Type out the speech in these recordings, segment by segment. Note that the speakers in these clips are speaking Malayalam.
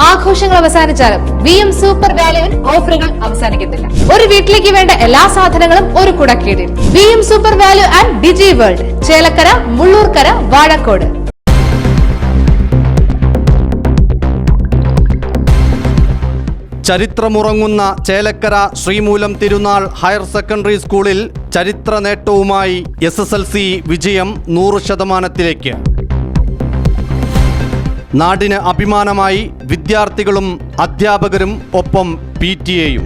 ആഘോഷങ്ങൾ അവസാനിച്ചാലും VM സൂപ്പർ വാല്യുവിൽ ഓഫറുകൾ അവസാനിക്കുന്നില്ല. ഒരു വീട്ടിലേക്ക് വേണ്ട എല്ലാ സാധനങ്ങളും ഒരു കുടക്കീഴിൽ. VM super value and digi world, Chelakkara, Mullurkara, Vazhakkode. ചരിത്രമുറങ്ങുന്ന ചേലക്കര ശ്രീമൂലം തിരുനാൾ ഹയർ സെക്കൻഡറി സ്കൂളിൽ ചരിത്ര നേട്ടവുമായി SSLC വിജയം 100%. നാടിന് അഭിമാനമായി വിദ്യാർത്ഥികളും അധ്യാപകരും ഒപ്പം PTA-യും.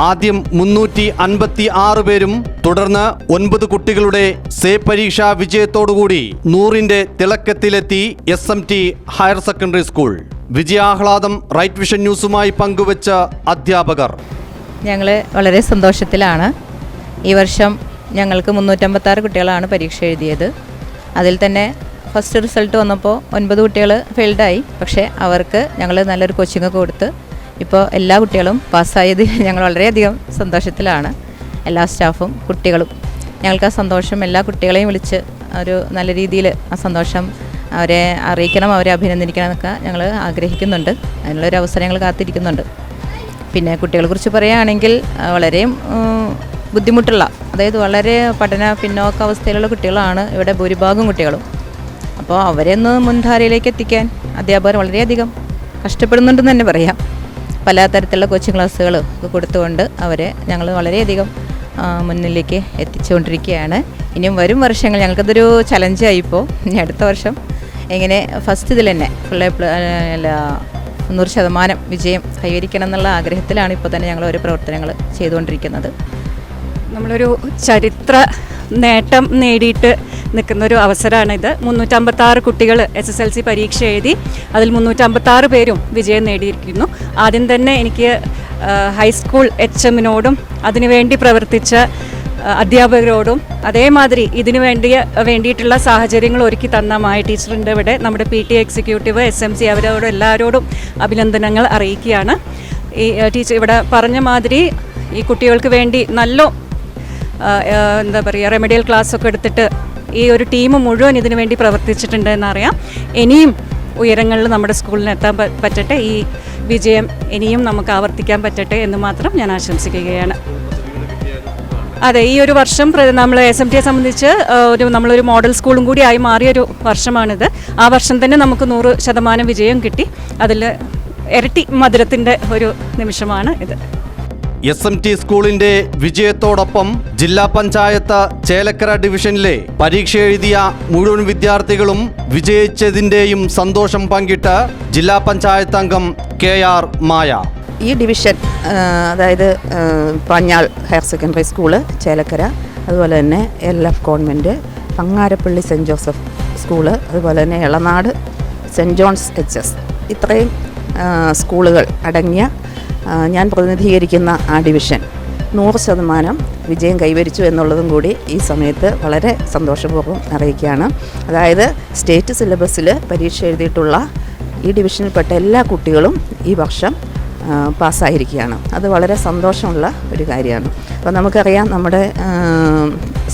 ആദ്യം 356 പേരും തുടർന്ന് 9 കുട്ടികളുടെ പരീക്ഷാ വിജയത്തോടുകൂടി 100-ന്റെ തിളക്കത്തിലെത്തി SMT ഹയർ സെക്കൻഡറി സ്കൂൾ. വിജയാഹ്ലാദം റൈറ്റ് വിഷൻ ന്യൂസുമായി പങ്കുവച്ച അധ്യാപകർ. ഞങ്ങൾ വളരെ സന്തോഷത്തിലാണ്. ഈ വർഷം ഞങ്ങൾക്ക് 356 കുട്ടികളാണ് പരീക്ഷ എഴുതിയത്. അതിൽ തന്നെ ഫസ്റ്റ് റിസൾട്ട് വന്നപ്പോൾ 9 കുട്ടികൾ ഫെയിൽഡായി. പക്ഷേ അവർക്ക് ഞങ്ങൾ നല്ലൊരു കോച്ചിങ് കൊടുത്ത് ഇപ്പോൾ എല്ലാ കുട്ടികളും പാസ്സായത് ഞങ്ങൾ വളരെയധികം സന്തോഷത്തിലാണ്. എല്ലാ സ്റ്റാഫും കുട്ടികളും ഞങ്ങൾക്ക് ആ സന്തോഷം എല്ലാ കുട്ടികളെയും വിളിച്ച് ഒരു നല്ല രീതിയിൽ ആ സന്തോഷം അവരെ അറിയിക്കണം, അവരെ അഭിനന്ദിക്കണം എന്നൊക്കെ ഞങ്ങൾ ആഗ്രഹിക്കുന്നുണ്ട്. അതിനുള്ളൊരു അവസരങ്ങൾ കാത്തിരിക്കുന്നുണ്ട്. പിന്നെ കുട്ടികളെക്കുറിച്ച് പറയുകയാണെങ്കിൽ വളരെ ബുദ്ധിമുട്ടുള്ള, അതായത് വളരെ പഠന പിന്നോക്ക അവസ്ഥയിലുള്ള കുട്ടികളാണ് ഇവിടെ ഭൂരിഭാഗം കുട്ടികളും. അപ്പോൾ അവരെ ഒന്ന് മുൻധാരയിലേക്ക് എത്തിക്കാൻ അധ്യാപകർ വളരെയധികം കഷ്ടപ്പെടുന്നുണ്ടെന്ന് തന്നെ പറയാം. പല തരത്തിലുള്ള കോച്ചിങ് ക്ലാസ്സുകൾ ഒക്കെ കൊടുത്തുകൊണ്ട് അവരെ ഞങ്ങൾ വളരെയധികം മുന്നിലേക്ക് എത്തിച്ചുകൊണ്ടിരിക്കുകയാണ്. ഇനിയും വരും വർഷങ്ങൾ ഞങ്ങൾക്കതൊരു ചലഞ്ചായിപ്പോൾ. ഇനി അടുത്ത വർഷം എങ്ങനെ ഫസ്റ്റ് ഇതിൽ തന്നെ 100% വിജയം കൈവരിക്കണം എന്നുള്ള ആഗ്രഹത്തിലാണ് ഇപ്പോൾ തന്നെ ഞങ്ങൾ ഓരോ പ്രവർത്തനങ്ങൾ ചെയ്തുകൊണ്ടിരിക്കുന്നത്. നമ്മളൊരു ചരിത്ര നേട്ടം നേടിയിട്ട് നിൽക്കുന്നൊരു അവസരമാണിത്. 356 കുട്ടികൾ SSLC പരീക്ഷ എഴുതി. അതിൽ 356 പേരും വിജയം നേടിയിരിക്കുന്നു. ആദ്യം തന്നെ എനിക്ക് ഹൈസ്കൂൾ HM-നോടും അതിനുവേണ്ടി പ്രവർത്തിച്ച അധ്യാപകരോടും അതേമാതിരി ഇതിനു വേണ്ടിയിട്ടുള്ള സാഹചര്യങ്ങൾ ഒരുക്കി തന്ന മായ ടീച്ചറിൻ്റെ ഇവിടെ നമ്മുടെ PTA എക്സിക്യൂട്ടീവ് SMC അവരോടും എല്ലാവരോടും അഭിനന്ദനങ്ങൾ അറിയിക്കുകയാണ്. ഈ ടീച്ചർ ഇവിടെ പറഞ്ഞ മാതിരി ഈ കുട്ടികൾക്ക് വേണ്ടി നല്ല എന്താ പറയുക റെമഡിയൽ ക്ലാസ്സൊക്കെ എടുത്തിട്ട് ഈ ഒരു ടീം മുഴുവൻ ഇതിനു വേണ്ടി പ്രവർത്തിച്ചിട്ടുണ്ട് എന്നറിയാം. ഇനിയും ഉയരങ്ങളിൽ നമ്മുടെ സ്കൂളിന് എത്താൻ പറ്റട്ടെ, ഈ വിജയം ഇനിയും നമുക്ക് ആവർത്തിക്കാൻ പറ്റട്ടെ എന്ന് മാത്രം ഞാൻ ആശംസിക്കുകയാണ്. അതെ, ഈ ഒരു വർഷം നമ്മൾ SMTയെ സംബന്ധിച്ച് നമ്മളൊരു മോഡൽ സ്കൂളും കൂടി ആയി മാറിയൊരു വർഷമാണിത്. ആ വർഷം തന്നെ നമുക്ക് 100% വിജയം കിട്ടി. അതിൽ ഇരട്ടി മധുരത്തിൻ്റെ ഒരു നിമിഷമാണ് ഇത്. SMT സ്കൂളിന്റെ വിജയത്തോടൊപ്പം ജില്ലാ പഞ്ചായത്ത് ചേലക്കര ഡിവിഷനിലെ പരീക്ഷ എഴുതിയ മുഴുവൻ വിദ്യാർത്ഥികളും വിജയിച്ചതിൻ്റെയും സന്തോഷം പങ്കിട്ട് ജില്ലാ പഞ്ചായത്ത് അംഗം KR മായ. ഈ ഡിവിഷൻ അതായത് Panjal higher secondary school Chelakkara, അതുപോലെ തന്നെ LF convent, Pangarappally saint Joseph school, അതുപോലെ തന്നെ എളനാട് സെൻറ്റ് ജോൺസ് HS, ഇത്രയും സ്കൂളുകൾ അടങ്ങിയ ഞാൻ പ്രതിനിധീകരിക്കുന്ന ആ ഡിവിഷൻ 100% വിജയം കൈവരിച്ചു എന്നുള്ളതും കൂടി ഈ സമയത്ത് വളരെ സന്തോഷപൂർവ്വം അറിയിക്കുകയാണ്. അതായത് സ്റ്റേറ്റ് സിലബസിൽ പരീക്ഷ എഴുതിയിട്ടുള്ള ഈ ഡിവിഷനിൽപ്പെട്ട എല്ലാ കുട്ടികളും ഈ വർഷം പാസ്സായിരിക്കുകയാണ്. അത് വളരെ സന്തോഷമുള്ള ഒരു കാര്യമാണ്. അപ്പോൾ നമുക്കറിയാം, നമ്മുടെ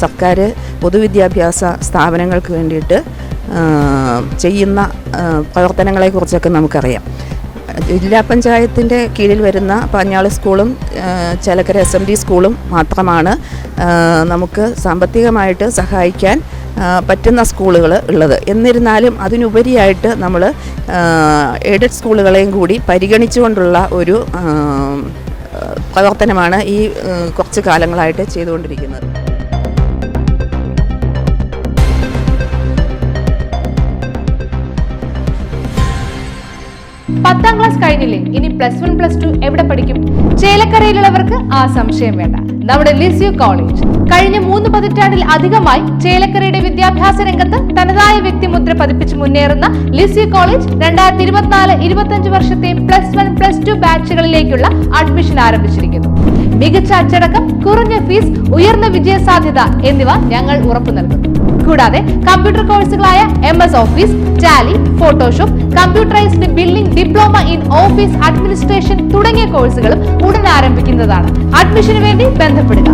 സർക്കാർ പൊതുവിദ്യാഭ്യാസ സ്ഥാപനങ്ങൾക്ക് വേണ്ടിയിട്ട് ചെയ്യുന്ന പ്രവർത്തനങ്ങളെക്കുറിച്ചൊക്കെ നമുക്കറിയാം. ജില്ലാ പഞ്ചായത്തിൻ്റെ കീഴിൽ വരുന്ന പാഞ്ഞാൾ സ്കൂളും ചേലക്കര SMT സ്കൂളും മാത്രമാണ് നമുക്ക് സാമ്പത്തികമായിട്ട് സഹായിക്കാൻ പറ്റുന്ന സ്കൂളുകൾ ഉള്ളത്. എന്നിരുന്നാലും അതിനുപരിയായിട്ട് നമ്മൾ എയ്ഡഡ് സ്കൂളുകളെയും കൂടി പരിഗണിച്ചുകൊണ്ടുള്ള ഒരു പ്രവർത്തനമാണ് ഈ കുറച്ച് കാലങ്ങളായിട്ട് ചെയ്തുകൊണ്ടിരിക്കുന്നത്. 10ാം ക്ലാസ് കഴിഞ്ഞില്ലേ? ഇനി +1 +2 എവിടെ പഠിക്കും? ചേലക്കരയിലുള്ളവർക്ക് ആ സംശയം വേണ്ട. നമ്മുടെ ലിസ്യു കോളേജ് കഴിഞ്ഞ 3 പതിറ്റാണ്ടിൽ അധികമായി ചേലക്കരയുടെ വിദ്യാഭ്യാസ രംഗത്ത് തനതായ വ്യക്തിമുദ്ര പതിപ്പിച്ച് മുന്നേറുന്ന ലിസ്യു കോളേജ് 2024-25 വർഷത്തെ +1 +2 ബാച്ചുകളിലേക്കുള്ള അഡ്മിഷൻ ആരംഭിച്ചിരിക്കുന്നു. മികച്ച അച്ചടക്കം, കുറഞ്ഞ ഫീസ്, ഉയർന്ന വിജയ സാധ്യത എന്നിവ ഞങ്ങൾ ഉറപ്പു നൽകുന്നു. കൂടാതെ കമ്പ്യൂട്ടർ കോഴ്സുകളായ MS office, Tally, Photoshop, computerised billing, diploma in office administration തുടങ്ങിയ കോഴ്സുകളും ഉടൻ ആരംഭിക്കുന്നതാണ്. അഡ്മിഷന് വേണ്ടി ബന്ധപ്പെടുക.